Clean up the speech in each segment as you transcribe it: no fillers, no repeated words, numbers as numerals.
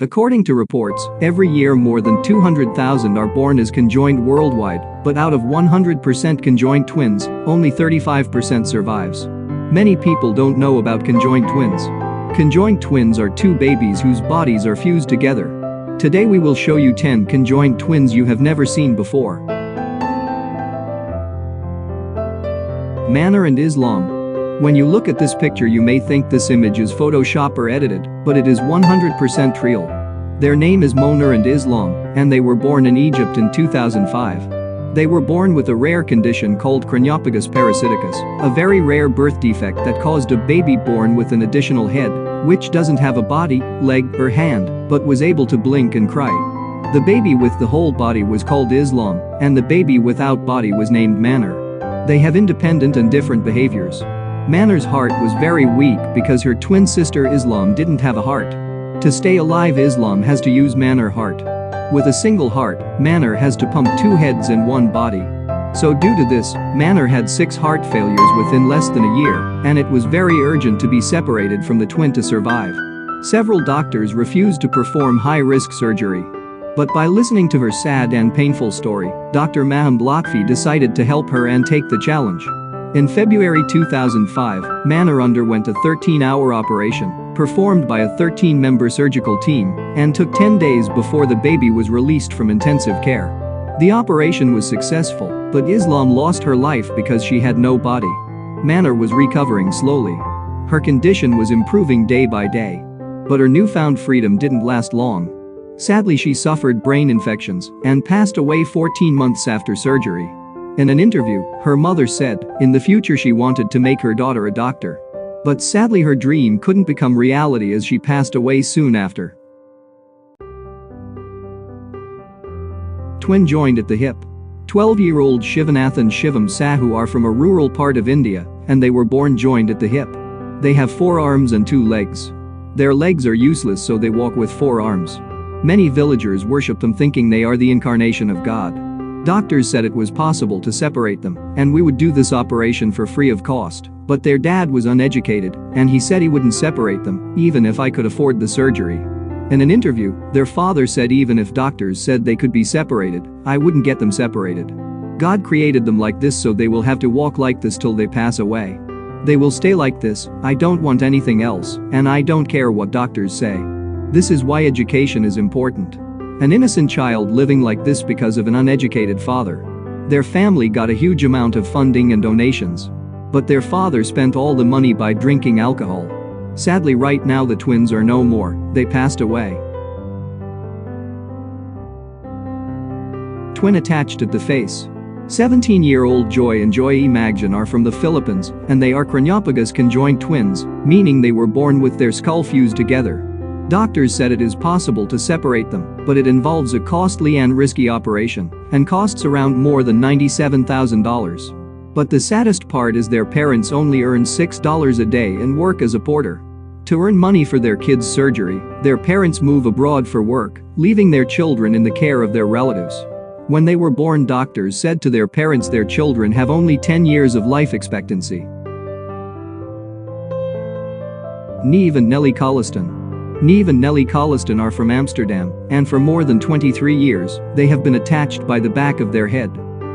According to reports, every year more than 200,000 are born as conjoined worldwide, but out of 100% conjoined twins, only 35% survives. Many people don't know about conjoined twins. Conjoined twins are two babies whose bodies are fused together. Today we will show you 10 conjoined twins you have never seen before. Manor and Islam. When you look at this picture you may think this image is Photoshop or edited, but it is 100% real. Their name is Manor and Islam, and they were born in Egypt in 2005. They were born with a rare condition called craniopagus parasiticus, a very rare birth defect that caused a baby born with an additional head, which doesn't have a body, leg, or hand, but was able to blink and cry. The baby with the whole body was called Islam, and the baby without body was named Manor. They have independent and different behaviors. Manor's heart was very weak because her twin sister Islam didn't have a heart. To stay alive, Islam has to use Manor heart. With a single heart, Manor has to pump two heads in one body. So due to this, Manor had 6 heart failures within less than a year, and it was very urgent to be separated from the twin to survive. Several doctors refused to perform high-risk surgery. But by listening to her sad and painful story, Dr. Maham Lotfi decided to help her and take the challenge. In February 2005, Manor underwent a 13-hour operation, performed by a 13-member surgical team, and took 10 days before the baby was released from intensive care. The operation was successful, but Islam lost her life because she had no body. Manor was recovering slowly. Her condition was improving day by day. But her newfound freedom didn't last long. Sadly, she suffered brain infections and passed away 14 months after surgery. In an interview, her mother said, in the future she wanted to make her daughter a doctor. But sadly her dream couldn't become reality as she passed away soon after. Twin joined at the hip. 12-year-old Shivanath and Shivam Sahu are from a rural part of India, and they were born joined at the hip. They have 4 arms and 2 legs. Their legs are useless, so they walk with 4 arms. Many villagers worship them thinking they are the incarnation of God. Doctors said it was possible to separate them, and we would do this operation for free of cost, but their dad was uneducated, and he said he wouldn't separate them, even if I could afford the surgery. In an interview, their father said even if doctors said they could be separated, I wouldn't get them separated. God created them like this, so they will have to walk like this till they pass away. They will stay like this, I don't want anything else, and I don't care what doctors say. This is why education is important. An innocent child living like this because of an uneducated father. Their family got a huge amount of funding and donations. But their father spent all the money by drinking alcohol. Sadly, right now the twins are no more, they passed away. Twin attached at the face. 17-year-old Joy and Joy E. Magjan are from the Philippines, and they are craniopagus conjoined twins, meaning they were born with their skull fused together. Doctors said it is possible to separate them, but it involves a costly and risky operation, and costs around more than $97,000. But the saddest part is their parents only earn $6 a day and work as a porter. To earn money for their kids' surgery, their parents move abroad for work, leaving their children in the care of their relatives. When they were born, doctors said to their parents their children have only 10 years of life expectancy. Neev and Nelly Kolestain. Neev and Nelly Kolestain are from Amsterdam, and for more than 23 years, they have been attached by the back of their head.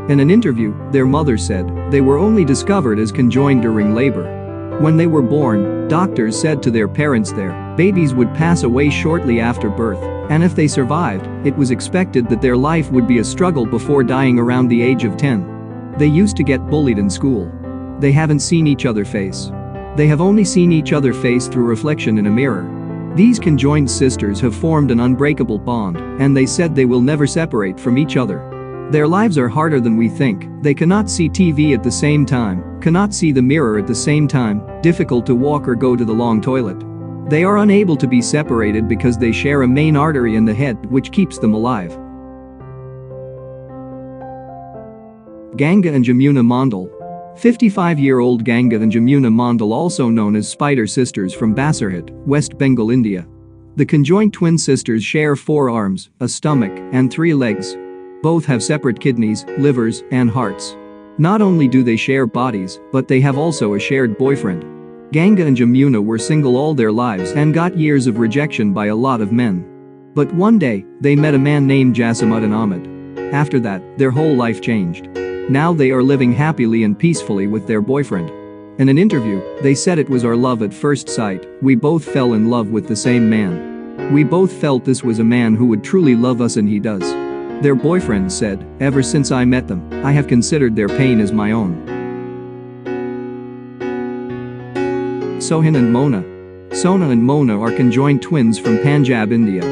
In an interview, their mother said they were only discovered as conjoined during labor. When they were born, doctors said to their parents their babies would pass away shortly after birth, and if they survived, it was expected that their life would be a struggle before dying around the age of 10. They used to get bullied in school. They haven't seen each other face. They have only seen each other face through reflection in a mirror. These conjoined sisters have formed an unbreakable bond, and they said they will never separate from each other. Their lives are harder than we think. They cannot see TV at the same time, cannot see the mirror at the same time, difficult to walk or go to the long toilet. They are unable to be separated because they share a main artery in the head which keeps them alive. Ganga and Jamuna Mondal. 55-year-old Ganga and Jamuna Mondal, also known as Spider Sisters, from Basirhat, West Bengal, India. The conjoined twin sisters share 4 arms, a stomach, and 3 legs. Both have separate kidneys, livers, and hearts. Not only do they share bodies, but they have also a shared boyfriend. Ganga and Jamuna were single all their lives and got years of rejection by a lot of men. But one day, they met a man named Jasimuddin Ahmed. After that, their whole life changed. Now they are living happily and peacefully with their boyfriend. In an interview, they said it was our love at first sight, we both fell in love with the same man. We both felt this was a man who would truly love us and he does. Their boyfriend said, ever since I met them, I have considered their pain as my own. Sohan and Mohna. Sohan and Mohna are conjoined twins from Punjab, India.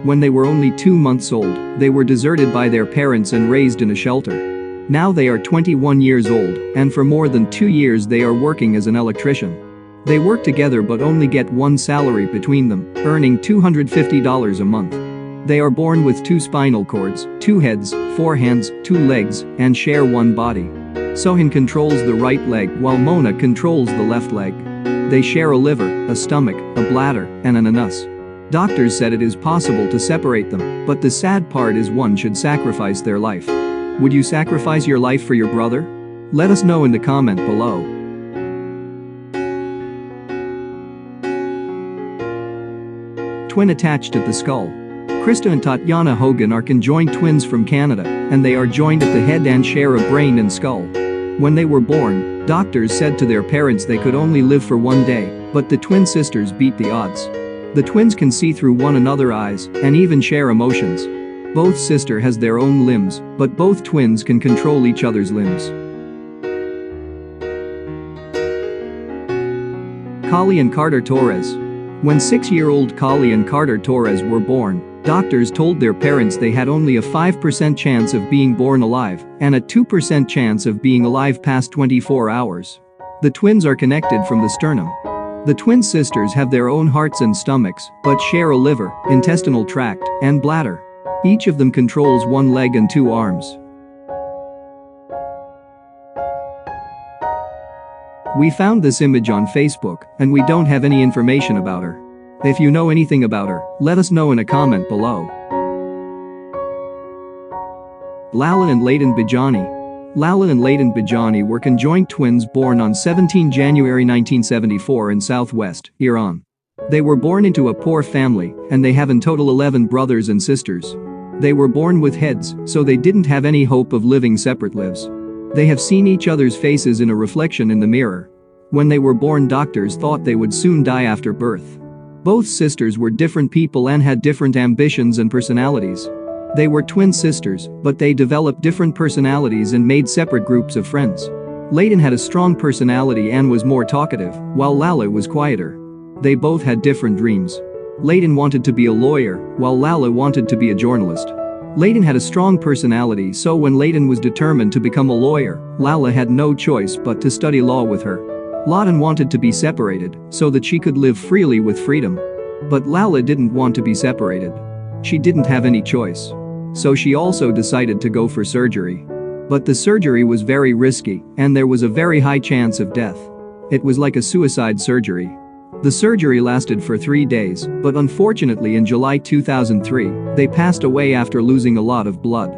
When they were only 2 months old, they were deserted by their parents and raised in a shelter. Now they are 21 years old, and for more than 2 years they are working as an electrician. They work together but only get one salary between them, earning $250 a month. They are born with 2 spinal cords, 2 heads, 4 hands, 2 legs, and share one body. Sohan controls the right leg while Mohna controls the left leg. They share a liver, a stomach, a bladder, and an anus. Doctors said it is possible to separate them, but the sad part is one should sacrifice their life. Would you sacrifice your life for your brother? Let us know in the comment below. Twin attached at the skull. Krista and Tatiana Hogan are conjoined twins from Canada, and they are joined at the head and share a brain and skull. When they were born, doctors said to their parents they could only live for 1 day, but the twin sisters beat the odds. The twins can see through one another's eyes and even share emotions. Both sister has their own limbs, but both twins can control each other's limbs. Cali and Carter Torres. When 6-year-old Cali and Carter Torres were born, doctors told their parents they had only a 5% chance of being born alive and a 2% chance of being alive past 24 hours. The twins are connected from the sternum. The twin sisters have their own hearts and stomachs, but share a liver, intestinal tract, and bladder. Each of them controls 1 leg and 2 arms. We found this image on Facebook, and we don't have any information about her. If you know anything about her, let us know in a comment below. Laleh and Ladan Bijani. Laleh and Ladan Bijani were conjoined twins born on 17 January 1974 in southwest Iran. They were born into a poor family, and they have in total 11 brothers and sisters. They were born with heads, so they didn't have any hope of living separate lives. They have seen each other's faces in a reflection in the mirror. When they were born, doctors thought they would soon die after birth. Both sisters were different people and had different ambitions and personalities. They were twin sisters, but they developed different personalities and made separate groups of friends. Ladan had a strong personality and was more talkative, while Laleh was quieter. They both had different dreams. Ladan wanted to be a lawyer, while Laleh wanted to be a journalist. Ladan had a strong personality, so when Ladan was determined to become a lawyer, Laleh had no choice but to study law with her. Ladan wanted to be separated, so that she could live freely with freedom. But Laleh didn't want to be separated. She didn't have any choice. So she also decided to go for surgery. But the surgery was very risky, and there was a very high chance of death. It was like a suicide surgery. The surgery lasted for 3 days, but unfortunately in July 2003, they passed away after losing a lot of blood.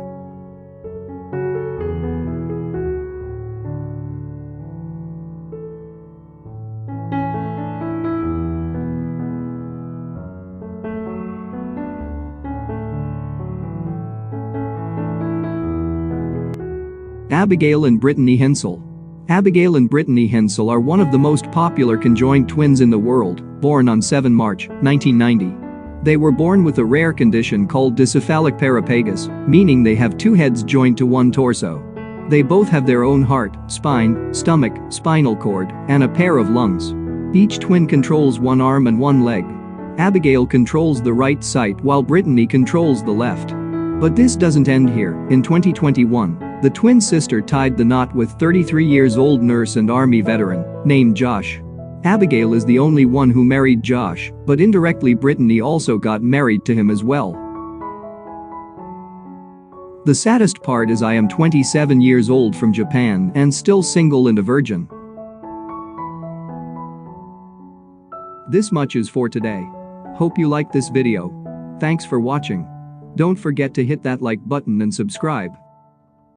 Abigail and Brittany Hensel. Abigail and Brittany Hensel are one of the most popular conjoined twins in the world, born on 7 March 1990. They were born with a rare condition called dicephalic parapagus, meaning they have 2 heads joined to 1 torso. They both have their own heart, spine, stomach, spinal cord, and a pair of lungs. Each twin controls 1 arm and 1 leg. Abigail controls the right side while Brittany controls the left. But this doesn't end here. In 2021, the twin sister tied the knot with 33-year-old nurse and army veteran named Josh. Abigail is the only one who married Josh, but indirectly Brittany also got married to him as well. The saddest part is I am 27 years old from Japan and still single and a virgin. This much is for today. Hope you liked this video. Thanks for watching. Don't forget to hit that like button and subscribe.